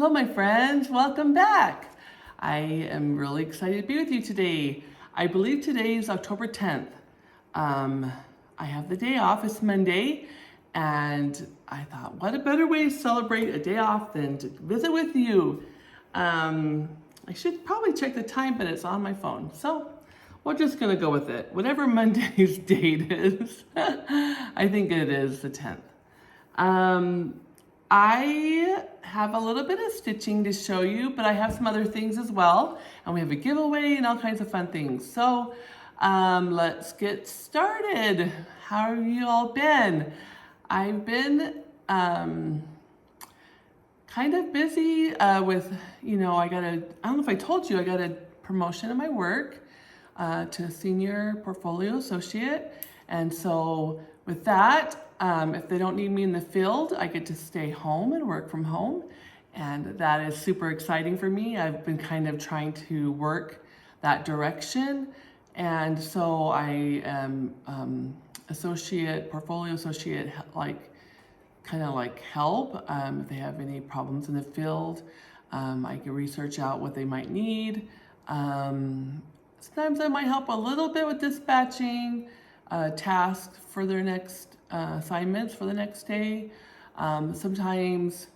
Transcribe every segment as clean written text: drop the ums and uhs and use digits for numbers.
Hello, my friends. Welcome back. I am really excited to be with you today. I believe today is October 10th. I have the day off. It's Monday. And I thought, what a better way to celebrate a day off than to visit with you. I should probably check the time, but it's on my phone. So we're just going to go with it. Whatever Monday's date is, I think it is the 10th. I have a little bit of stitching to show you, but I have some other things as well. And we have a giveaway and all kinds of fun things. So let's get started. How have you all been? I've been kind of busy with, I don't know if I told you, I got a promotion in my work to senior portfolio associate. And so with that, if they don't need me in the field, I get to stay home and work from home. And that is super exciting for me. I've been kind of trying to work that direction. And so I am portfolio associate, kind of like help. If they have any problems in the field, I can research out what they might need. Sometimes I might help a little bit with dispatching tasks for their next assignments for the next day. Sometimes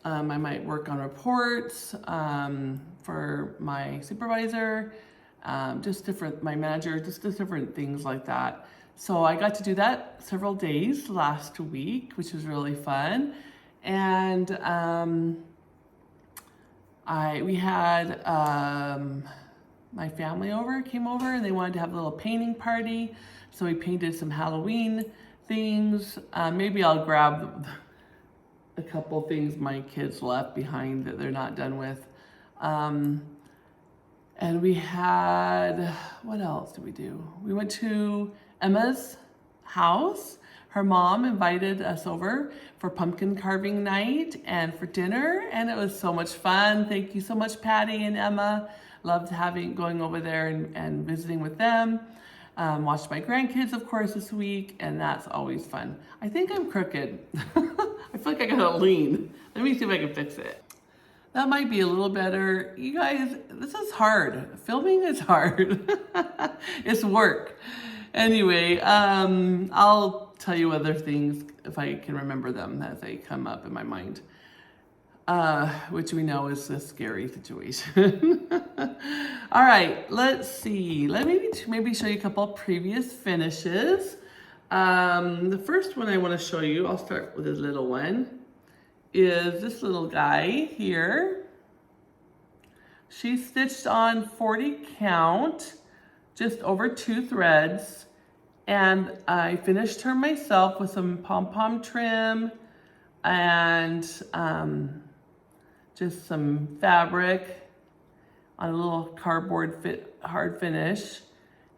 I might work on reports for my supervisor, my manager, just different things like that. So I got to do that several days last week, which was really fun. And we had my family came over, and they wanted to have a little painting party. So we painted some Halloween things. Maybe I'll grab a couple things my kids left behind that they're not done with. And we had, what else did we do? We went to Emma's house. Her mom invited us over for pumpkin carving night and for dinner, and it was so much fun. Thank you so much, Patty and Emma. Loved going over there and visiting with them. Watched my grandkids, of course, this week, and that's always fun. I think I'm crooked. I feel like I gotta lean. Let me see if I can fix it. That might be a little better. You guys, this is hard. Filming is hard. It's work. Anyway, I'll tell you other things if I can remember them as they come up in my mind. Which we know is a scary situation. All right, let's see. Let me maybe show you a couple previous finishes. The first one I want to show you, I'll start with this little one, is this little guy here. She stitched on 40 count, just over 2 threads, and I finished her myself with some pom-pom trim and just some fabric on a little cardboard hard finish.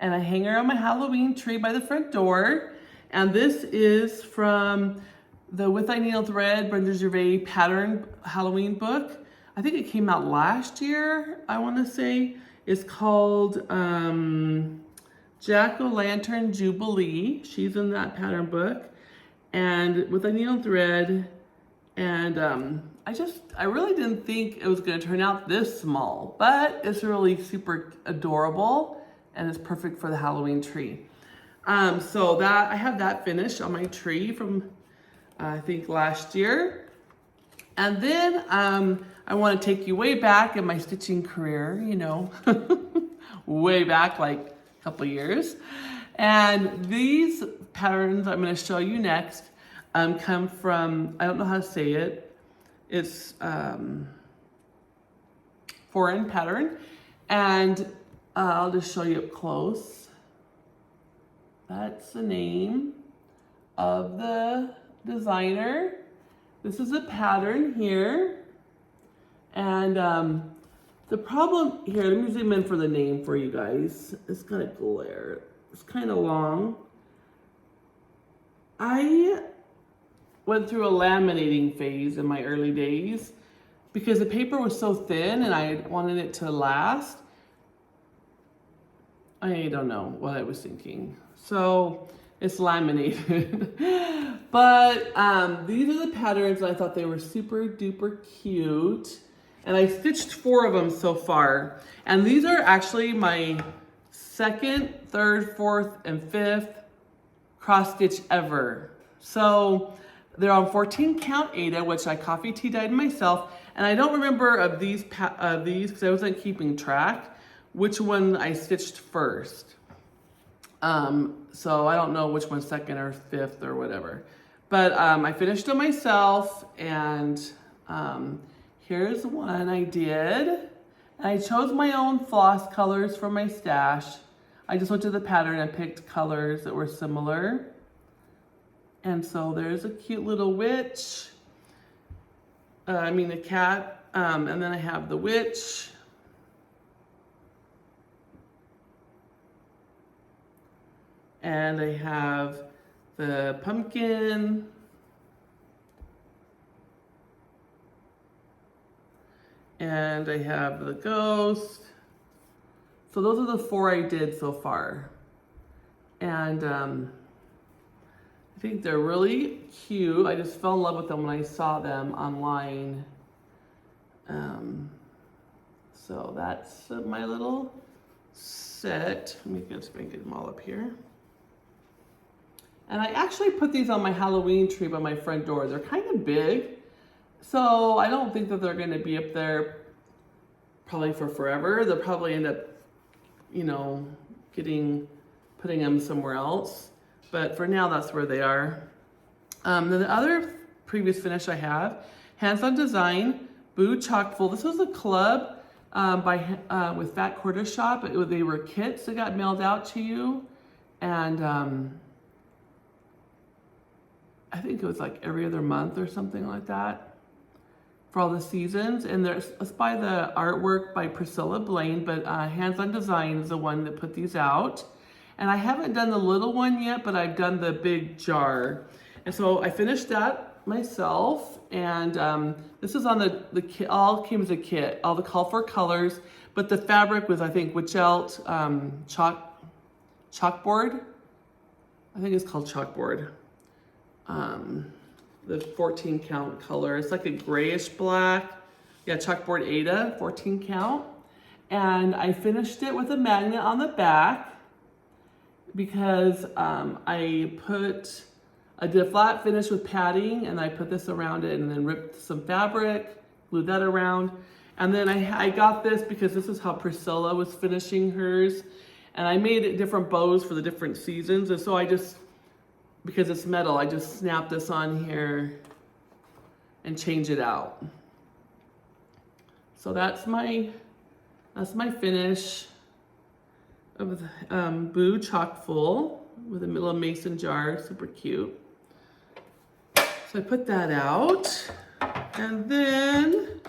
And I hang her on my Halloween tree by the front door. And this is from the With I Needle Thread Brenda Gervais pattern Halloween book. I think it came out last year, I want to say. It's called Jackolantern Jubilee. She's in that pattern book. And With I Needle Thread. And I really didn't think it was going to turn out this small, but it's really super adorable and it's perfect for the Halloween tree. So I have that finished on my tree from I think last year. And then I want to take you way back in my stitching career, way back like a couple years. And these patterns I'm going to show you next come from, I don't know how to say it. It's foreign pattern, and I'll just show you up close. That's the name of the designer. This is a pattern here, and the problem here, let me zoom in for the name for you guys. It's gonna glare. It's kind of long. I went through a laminating phase in my early days because the paper was so thin and I wanted it to last. I don't know what I was thinking. So It's laminated. But these are the patterns, and I thought they were super duper cute. And I stitched 4 of them so far. And these are actually my 2nd, 3rd, 4th, and 5th cross stitch ever. So they're on 14 count Aida, which I coffee tea dyed myself. And I don't remember of these because I wasn't keeping track which one I stitched first. So I don't know which one's 2nd or 5th or whatever. But I finished them myself, and here's one I did. I chose my own floss colors from my stash. I just went to the pattern and picked colors that were similar. And so there's a cute little witch. A cat. And then I have the witch. And I have the pumpkin. And I have the ghost. So those are the 4 I did so far. And I think they're really cute. I just fell in love with them when I saw them online. So that's my little set. Let me just get them all up here. And I actually put these on my Halloween tree by my front door. They're kind of big, so I don't think that they're going to be up there probably for forever. They'll probably end up, putting them somewhere else. But for now, that's where they are. Then the other previous finish I have, Hands On Design, Booch Chockful. This was a club with Fat Quarter Shop. They were kits that got mailed out to you. And I think it was like every other month or something like that for all the seasons. And it's by the artwork by Priscilla Blaine, but Hands On Design is the one that put these out. And I haven't done the little one yet, but I've done the big jar. And so I finished that myself. And this is on the kit, all came as a kit, all the call for colors, but the fabric was, I think, Wichelt chalkboard. I think it's called chalkboard. The 14 count color. It's like a grayish black. Yeah, chalkboard Aida, 14 count. And I finished it with a magnet on the back because I did a flat finish with padding, and I put this around it and then ripped some fabric, glued that around. And then I got this because this is how Priscilla was finishing hers. And I made different bows for the different seasons. And so because it's metal, I just snap this on here and change it out. So that's my finish of the Booch Chockful with a little mason jar, super cute. So I put that out, and then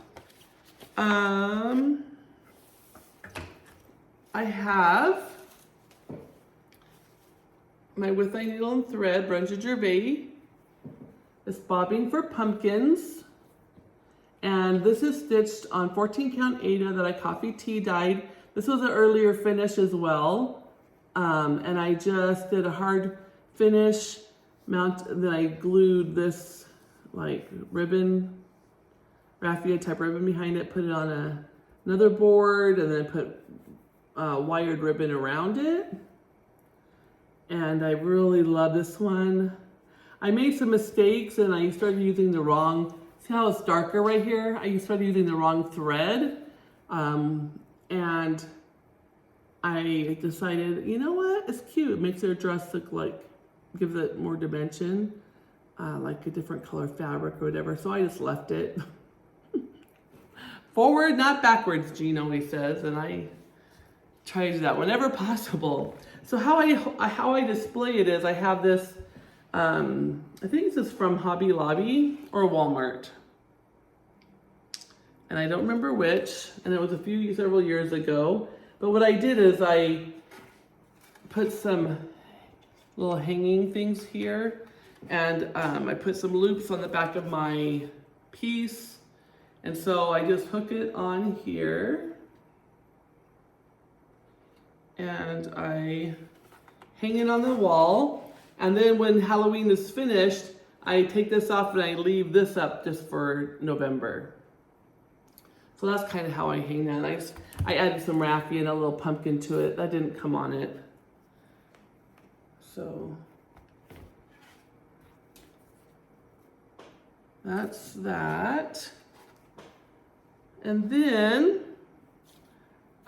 I have my With My Needle and Thread Brunja Gervais. It's Bobbing for Pumpkins. And this is stitched on 14 count Aida that I coffee tea dyed. This was an earlier finish as well. And I just did a hard finish mount, then I glued this like ribbon, raffia type ribbon behind it, put it on another board, and then put wired ribbon around it. And I really love this one. I made some mistakes and I started using the wrong, see how it's darker right here? I started using the wrong thread. And I decided, you know what? It's cute. It makes their dress look like, gives it more dimension, like a different color fabric or whatever. So I just left it. Forward, not backwards, Gene always says. And I try to do that whenever possible. So how I display it is I have this, I think this is from Hobby Lobby or Walmart. And I don't remember which, and it was several years ago. But what I did is I put some little hanging things here, and I put some loops on the back of my piece. And so I just hook it on here. And I hang it on the wall, And then when Halloween is finished, I take this off and I leave this up just for November. So that's kind of how I hang that. I added some raffia and a little pumpkin to it. That didn't come on it. So that's that. And then,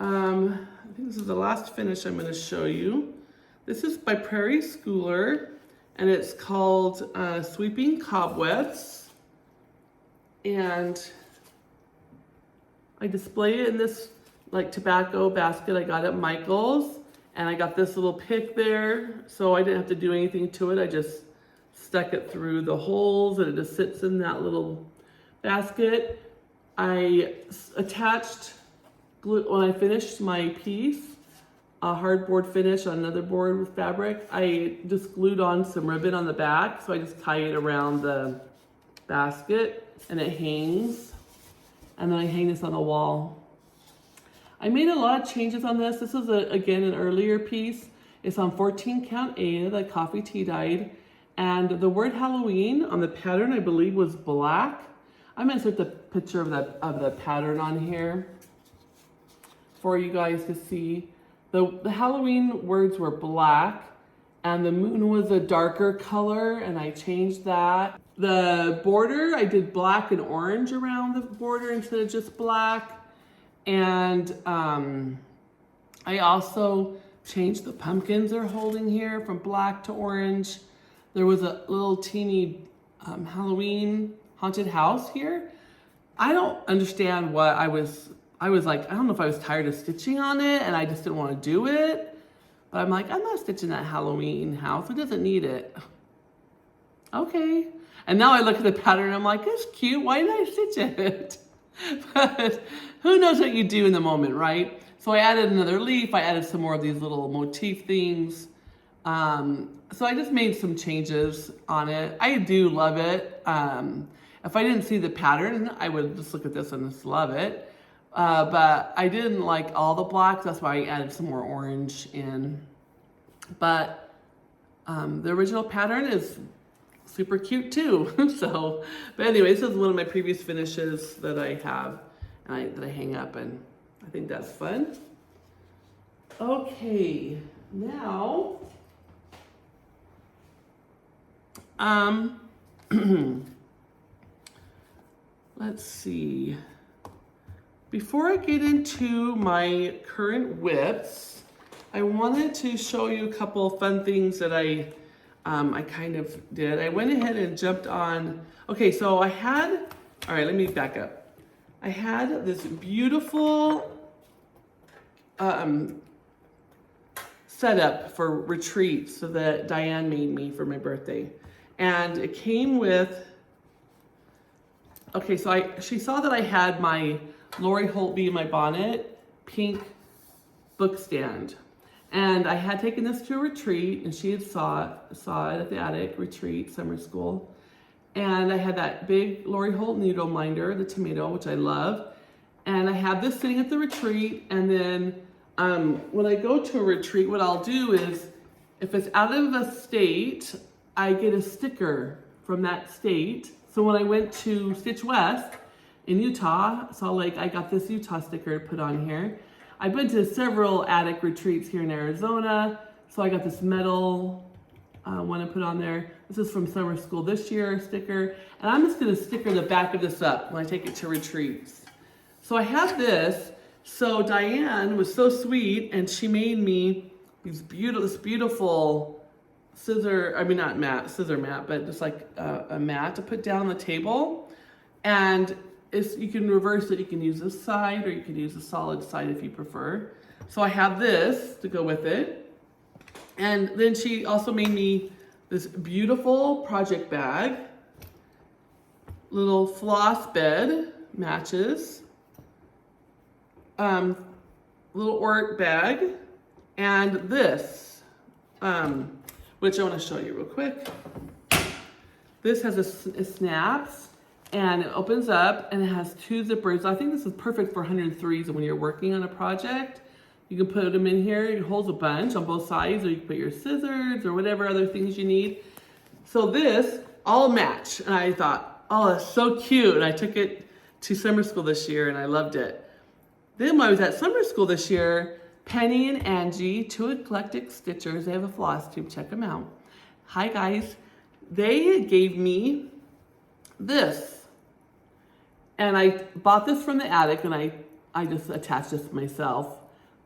I think this is the last finish I'm going to show you. This is by Prairie Schooler, and it's called Sweeping Cobwebs. And I display it in this like tobacco basket I got at Michael's, and I got this little pick there, so I didn't have to do anything to it. I just stuck it through the holes, and it just sits in that little basket. I attached glue when I finished my piece, a hardboard finish on another board with fabric. I just glued on some ribbon on the back, so I just tie it around the basket and it hangs. And then I hang this on the wall. I made a lot of changes on this. This is again an earlier piece. It's on 14 count A that coffee tea dyed, and the word Halloween on the pattern I believe was black. I'm gonna insert the picture of the pattern on here for you guys to see. The Halloween words were black, and the moon was a darker color, and I changed that. The border, I did black and orange around the border instead of just black. And I also changed the pumpkins they're holding here from black to orange. There was a little teeny Halloween haunted house here. I don't understand what I was like, I don't know if I was tired of stitching on it and I just didn't want to do it. But I'm like, I'm not stitching that Halloween house. It doesn't need it. Okay. And now I look at the pattern and I'm like, it's cute. Why didn't I stitch it? But who knows what you do in the moment, right? So I added another leaf. I added some more of these little motif things. So I just made some changes on it. I do love it. If I didn't see the pattern, I would just look at this and just love it. But I didn't like all the blacks. That's why I added some more orange in. But the original pattern is super cute too. So, but anyway, this is one of my previous finishes that I have and that I hang up, and I think that's fun. Okay, now, let's see. Before I get into my current whips, I wanted to show you a couple fun things that I kind of did. I went ahead and jumped on, okay, so I had, all right, let me back up. I had this beautiful setup for retreats so that Diane made me for my birthday. And it came with, okay, so she saw that I had my Lori Holtby in my bonnet pink book stand. And I had taken this to a retreat, and she had saw it at the attic retreat, summer school. And I had that big Lori Holt needle minder, the tomato, which I love. And I have this sitting at the retreat. And then when I go to a retreat, what I'll do is, if it's out of a state, I get a sticker from that state. So when I went to Stitch West in Utah, Salt Lake, I got this Utah sticker to put on here. I've been to several attic retreats here in Arizona, so I got this metal one to put on there. This is from summer school this year, sticker. And I'm just gonna sticker the back of this up when I take it to retreats. So I have this. So Diane was so sweet, and she made me this beautiful scissor mat, but just like a mat to put down on the table. And you can reverse it. You can use this side, or you can use the solid side if you prefer. So I have this to go with it. And then she also made me this beautiful project bag. Little floss bed matches. Little Ort bag. And this, which I want to show you real quick. This has a snaps. And it opens up and it has two zippers. I think this is perfect for 103s when you're working on a project. You can put them in here. It holds a bunch on both sides, or you can put your scissors or whatever other things you need. So this all match. And I thought, oh, that's so cute. And I took it to summer school this year and I loved it. Then when I was at summer school this year, Penny and Angie, two eclectic stitchers, they have a FlossTube, check them out. Hi guys. They gave me this. And I bought this from the attic and I just attached this myself.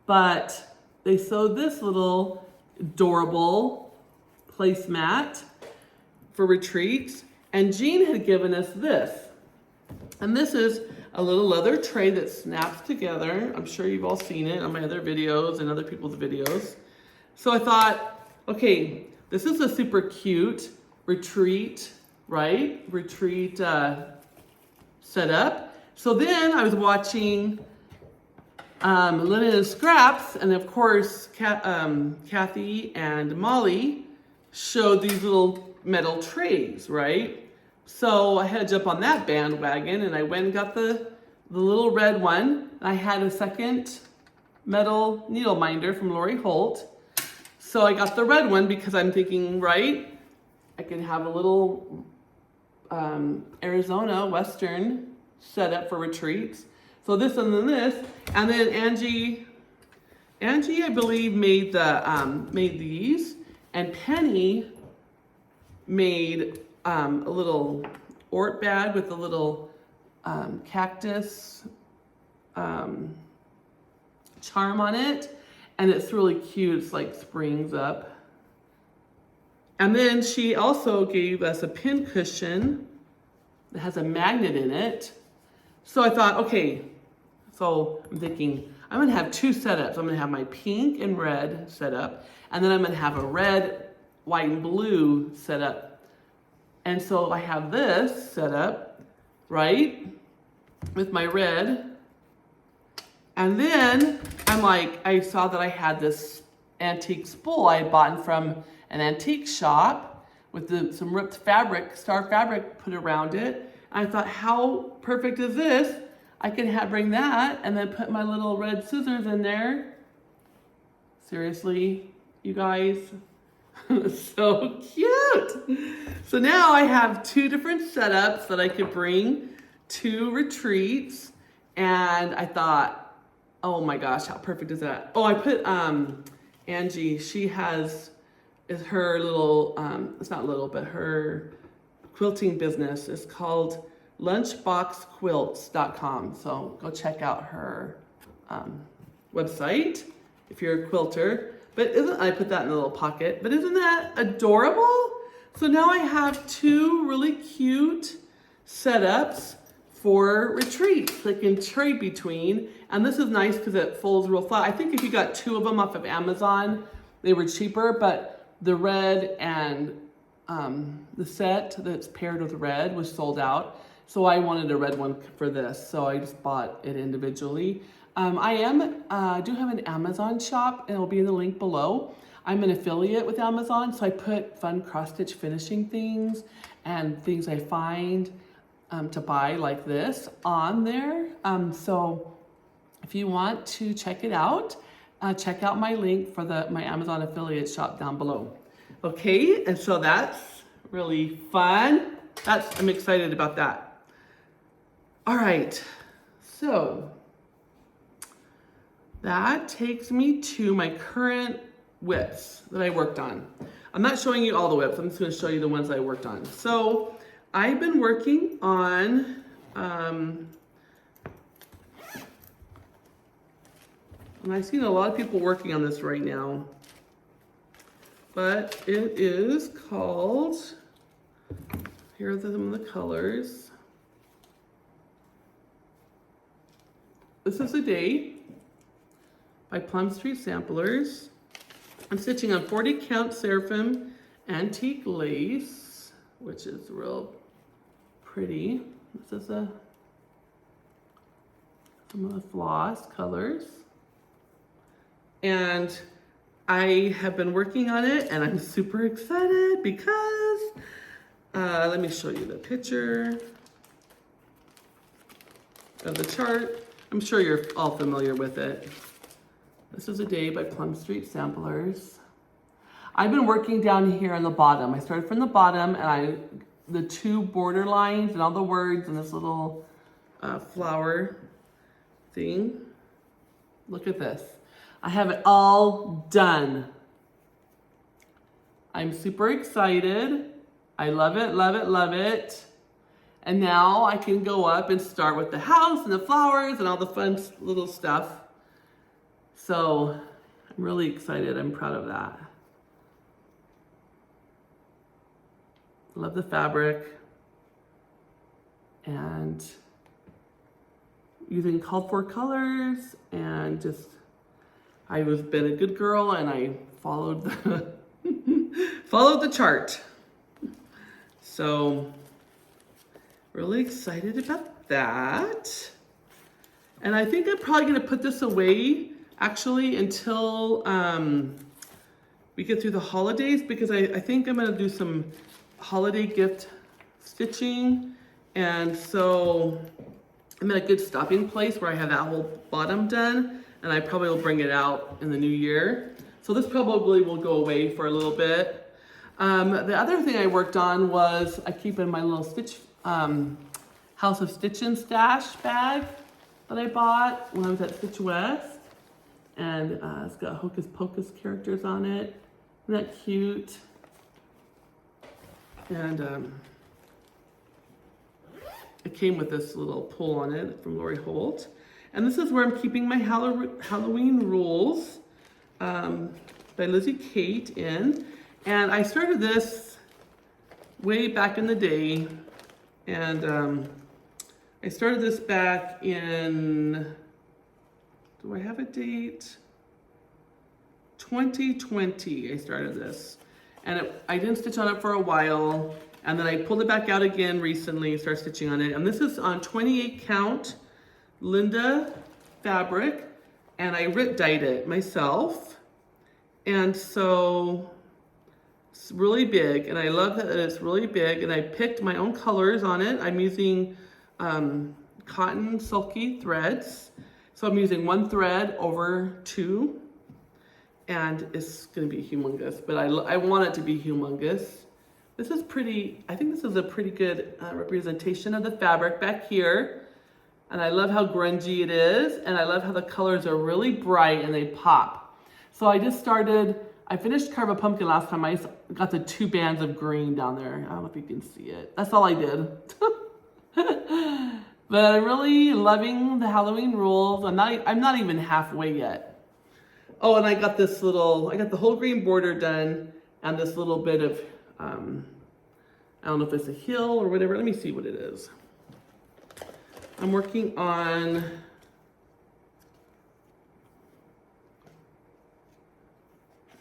But they sewed this little adorable placemat for retreats. And Jean had given us this. And this is a little leather tray that snaps together. I'm sure you've all seen it on my other videos and other people's videos. So I thought, okay, this is a super cute retreat, right? Retreat setup. So then I was watching Linen and Scraps, and of course, Kathy and Molly showed these little metal trays, right? So I had to jump on that bandwagon, and I went and got the little red one. I had a second metal needle minder from Lori Holt. So I got the red one because I'm thinking, right, I can have a little Arizona Western setup for retreats. So this and then this, and then Angie, I believe made made these, and Penny made a little Ort bag with a little cactus charm on it, and it's really cute. It's like springs up. And then she also gave us a pin cushion that has a magnet in it. So I thought, okay, so I'm thinking I'm gonna have two setups. I'm gonna have my pink and red setup, and then I'm gonna have a red, white, and blue setup. And so I have this set up, right, with my red. And then I'm like, I saw that I had this antique spool I had bought from an antique shop with some ripped fabric, star fabric put around it. And I thought, how perfect is this? I can bring that and then put my little red scissors in there. Seriously, you guys, so cute. So now I have two different setups that I could bring to retreats. And I thought, oh my gosh, how perfect is that? Oh, I put Angie, is her little, it's not little, but her quilting business is called lunchboxquilts.com. So go check out her website if you're a quilter. But I put that in a little pocket, but isn't that adorable? So now I have two really cute setups for retreats that I can trade between. And this is nice because it folds real flat. I think if you got two of them off of Amazon, they were cheaper, but the red and the set that's paired with red was sold out. So I wanted a red one for this, so I just bought it individually. I do have an Amazon shop, and it'll be in the link below. I'm an affiliate with Amazon, so I put fun cross-stitch finishing things and things I find to buy like this on there. So if you want to check it out, check out my link for my Amazon affiliate shop down below. Okay, and so that's really fun. I'm excited about that. All right, so that takes me to my current whips that I worked on. I'm not showing you all the whips. I'm just going to show you the ones I worked on. So I've been working on and I've seen a lot of people working on this right now, but it is called, here are some of the colors. This is a Day by Plum Street Samplers. I'm stitching on 40 count Seraphim antique lace, which is real pretty. This is some of the floss colors. And I have been working on it and I'm super excited because, let me show you the picture of the chart. I'm sure you're all familiar with it. This is a day by Plum Street Samplers. I've been working down here on the bottom. I started from the bottom and the two border lines and all the words and this little flower thing. Look at this. I have it all done. I'm super excited. I love it, love it, love it. And now I can go up and start with the house and the flowers and all the fun little stuff. So I'm really excited. I'm proud of that. Love the fabric. And using called for colors and just, I was been a good girl and I followed the, followed the chart. So really excited about that. And I think I'm probably gonna put this away actually until we get through the holidays, because I think I'm gonna do some holiday gift stitching. And so I'm at a good stopping place where I have that whole bottom done, and I probably will bring it out in the new year. So this probably will go away for a little bit. The other thing I worked on was I keep in my little stitch House of Stitch and Stash bag that I bought when I was at Stitch West. And it's got Hocus Pocus characters on it. Isn't that cute? And it came with this little pull on it from Lori Holt. And this is where I'm keeping my Halloween rules by Lizzie Kate in. And I started this way back in the day. And I started this back in, do I have a date? 2020 I started this. And I didn't stitch on it for a while. And then I pulled it back out again recently and started stitching on it. And this is on 28 count Linda fabric. And I dyed it myself. And so it's really big. And I love that it's really big. And I picked my own colors on it. I'm using cotton silky threads. So I'm using one thread over two. And it's gonna be humongous, but I want it to be humongous. This is pretty, I think this is a pretty good representation of the fabric back here. And I love how grungy it is. And I love how the colors are really bright and they pop. So I just started, I finished Carve a Pumpkin last time. I got the 2 bands of green down there. I don't know if you can see it. That's all I did. But I'm really loving the Halloween rules. I'm not even halfway yet. Oh, and I got this little, I got the whole green border done and this little bit of, I don't know if it's a hill or whatever. Let me see what it is. I'm working on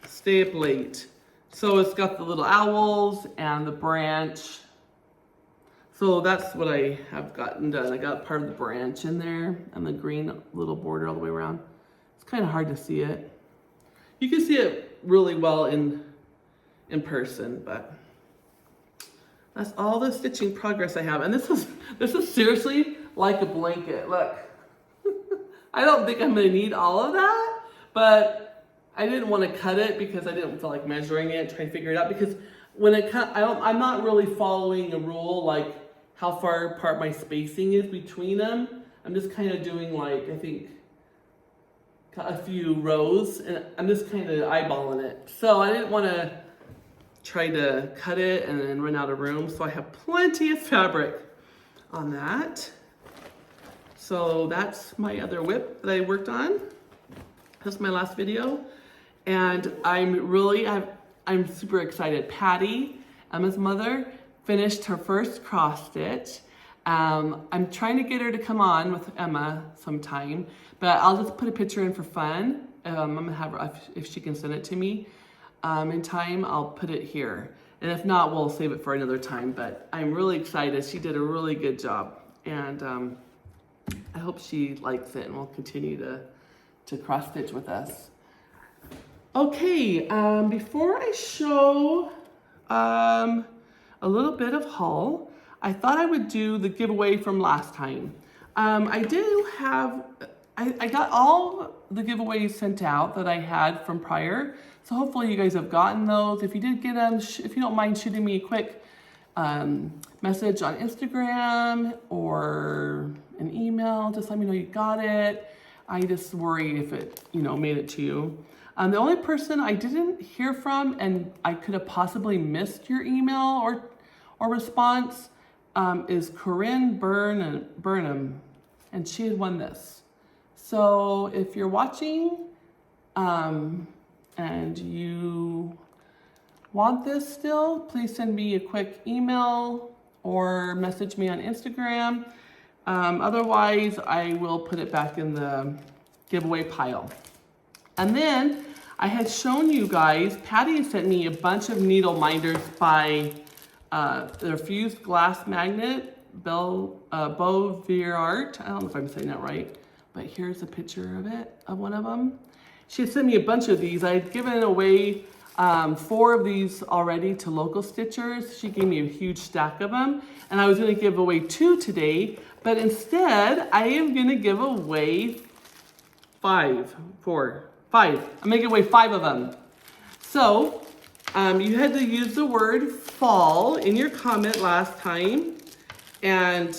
Stay Up Late. So it's got the little owls and the branch. So that's what I have gotten done. I got part of the branch in there and the green little border all the way around. It's kind of hard to see it. You can see it really well in person, but that's all the stitching progress I have. And this is seriously like a blanket. Look, I don't think I'm gonna need all of that, but I didn't want to cut it because I didn't feel like measuring it, trying to figure it out. Because when it cut, I'm not really following a rule like how far apart my spacing is between them. I'm just kind of doing like, I think, a few rows, and I'm just kind of eyeballing it. So I didn't want to try to cut it and then run out of room. So I have plenty of fabric on that. So that's my other whip that I worked on. That's my last video. And I'm super excited. Patty, Emma's mother, finished her first cross stitch. I'm trying to get her to come on with Emma sometime, but I'll just put a picture in for fun. I'm gonna have her, if she can send it to me in time, I'll put it here. And if not, we'll save it for another time, but I'm really excited. She did a really good job. And I hope she likes it and will continue to cross stitch with us. Okay, before I show a little bit of haul, I thought I would do the giveaway from last time. I do have I got all the giveaways sent out that I had from prior. So hopefully you guys have gotten those. If you did get them, if you don't mind shooting me a quick message on Instagram or an email, just let me know you got it. I just worry if it, made it to you. The only person I didn't hear from, and I could have possibly missed your email or response, is Corinne Burnham, and she had won this. So if you're watching and you want this still, please send me a quick email or message me on Instagram. Otherwise, I will put it back in the giveaway pile. And then I had shown you guys, Patty sent me a bunch of needle minders by their fused glass magnet, Beauviart. I don't know if I'm saying that right, but here's a picture of it, of one of them. She had sent me a bunch of these. I had given away 4 of these already to local stitchers. She gave me a huge stack of them, and I was gonna give away 2 today, but instead I am gonna give away 5. I'm gonna give away 5 of them. So you had to use the word fall in your comment last time. And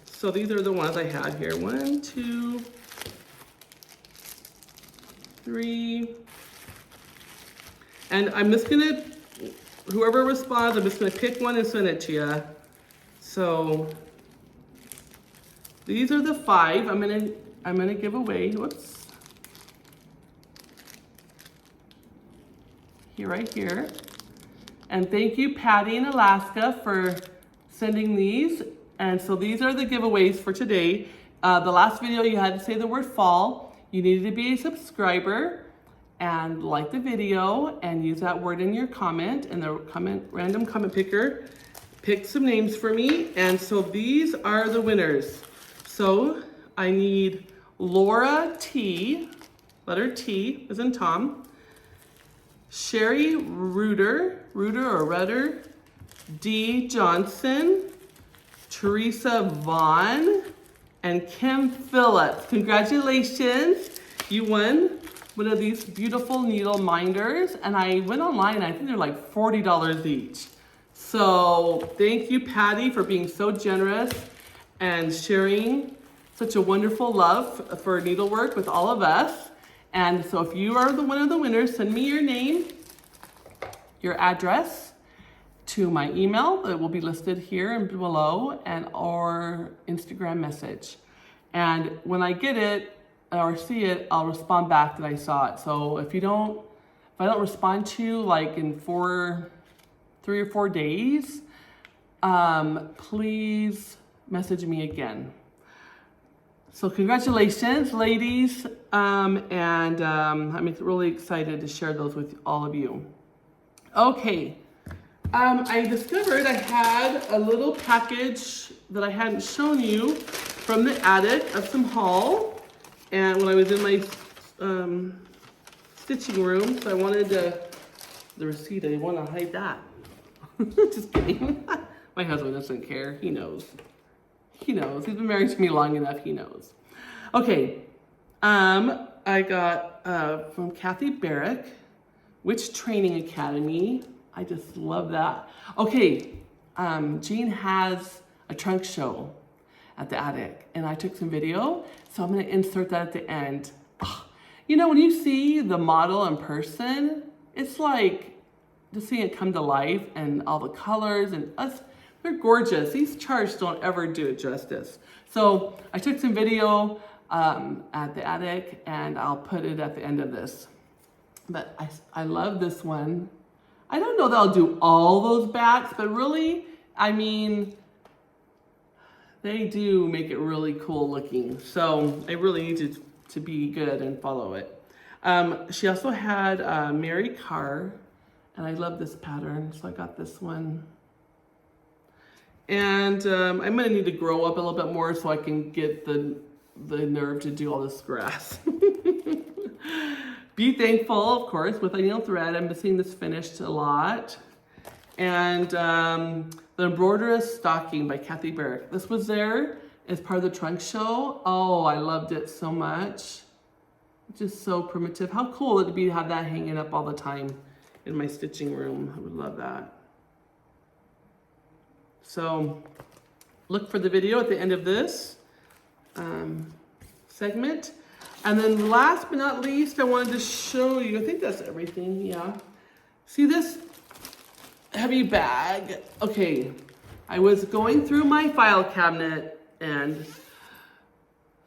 so these are the ones I had here. 1, 2, 3. And I'm just gonna, whoever responds, I'm just gonna pick one and send it to you. So these are the 5 I'm gonna give away. Whoops. Right here. And thank you, Patty in Alaska, for sending these. And so these are the giveaways for today. The last video you had to say the word fall. You needed to be a subscriber and like the video and use that word in your comment, and the random comment picker picked some names for me. And so these are the winners. So I need Laura T, letter T as in Tom, Sherry Rudder, D. Johnson, Teresa Vaughn, and Kim Phillips. Congratulations. You won one of these beautiful needle minders, and I went online, I think they're like $40 each. So thank you, Patty, for being so generous and sharing such a wonderful love for needlework with all of us. And so if you are one of the winners, send me your name, your address to my email that will be listed here and below, and or Instagram message. And when I get it or see it, I'll respond back that I saw it. So if I don't respond to you like in 3 or 4 days, please message me again. So congratulations, ladies, I'm really excited to share those with all of you. Okay, I discovered I had a little package that I hadn't shown you from the attic of some haul, and when I was in my stitching room, so I wanted the receipt, I didn't want to hide that. Just kidding. My husband doesn't care, he knows. He knows. He's been married to me long enough. He knows. Okay. I got from Kathy Barrick, Witch Training Academy. I just love that. Okay. Jean has a trunk show at the attic, and I took some video, so I'm going to insert that at the end. You know, when you see the model in person, it's like just seeing it come to life, and all the colors and us. They're gorgeous. These charts don't ever do it justice. So I took some video at the attic, and I'll put it at the end of this. But I love this one. I don't know that I'll do all those backs, but really, I mean, they do make it really cool looking. So I really need to be good and follow it. She also had Mary Carr, and I love this pattern, so I got this one. And I'm gonna need to grow up a little bit more so I can get the nerve to do all this grass. Be thankful, of course, with a needle thread. I'm seeing this finished a lot. And the embroiderous stocking by Kathy Barrick. This was there as part of the trunk show. Oh, I loved it so much. Just so primitive. How cool would it be to have that hanging up all the time in my stitching room? I would love that. So look for the video at the end of this segment. And then last but not least, I wanted to show you, I think that's everything, yeah. See this heavy bag? Okay, I was going through my file cabinet and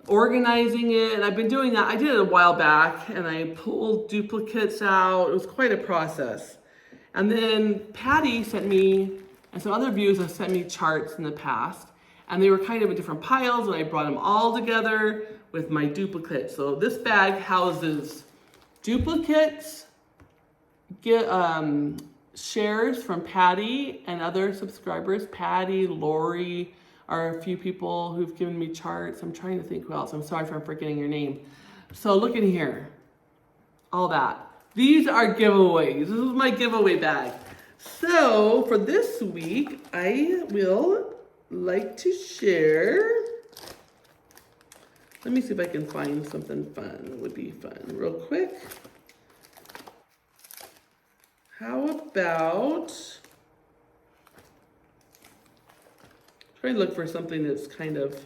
organizing it, and I've been doing that. I did it a while back, and I pulled duplicates out. It was quite a process. And then Patty sent me, and some other viewers have sent me charts in the past, and they were kind of in different piles, and I brought them all together with my duplicates. So this bag houses duplicates, shares from Patty and other subscribers. Patty, Lori are a few people who've given me charts. I'm trying to think who else. I'm sorry if I'm forgetting your name. So look in here, all that. These are giveaways. This is my giveaway bag. So for this week, I will like to share. Let me see if I can find something fun that would be fun real quick. How about, try to look for something that's kind of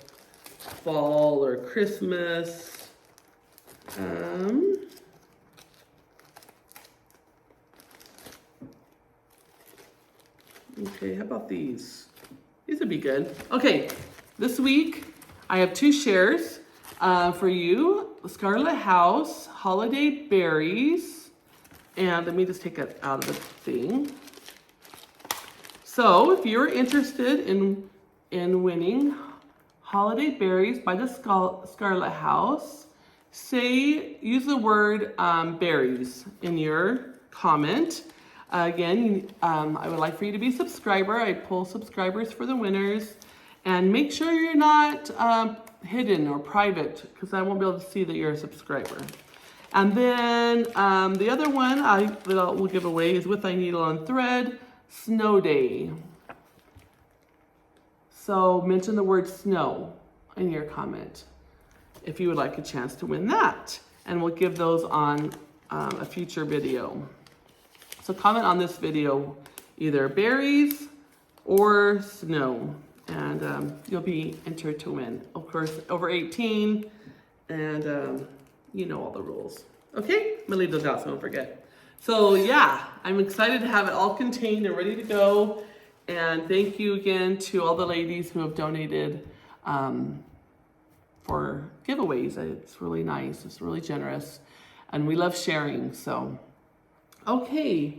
fall or Christmas. Okay, how about these? These would be good. Okay, this week I have 2 shares for you. Scarlet House, Holiday Berries, and let me just take it out of the thing. So if you're interested in winning Holiday Berries by the Scarlet House, use the word berries in your comment. Again, I would like for you to be a subscriber. I pull subscribers for the winners. And make sure you're not hidden or private, because I won't be able to see that you're a subscriber. And then the other one that we'll give away is With Thy Needle and Thread, Snow Day. So mention the word snow in your comment if you would like a chance to win that. And we'll give those on a future video. So comment on this video, either berries or snow, and you'll be entered to win. Of course, over 18, and you know all the rules. Okay, I'm gonna leave those out so don't forget. So yeah, I'm excited to have it all contained and ready to go. And thank you again to all the ladies who have donated for giveaways. It's really nice, it's really generous, and we love sharing, so. Okay,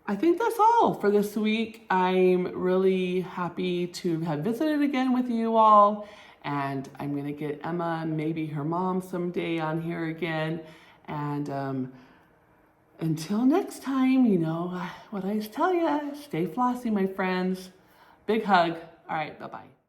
I think that's all for this week. I'm really happy to have visited again with you all, and I'm gonna get Emma and maybe her mom someday on here again. And until next time, you know what I tell you, stay flossy, my friends. Big hug. All right, bye-bye.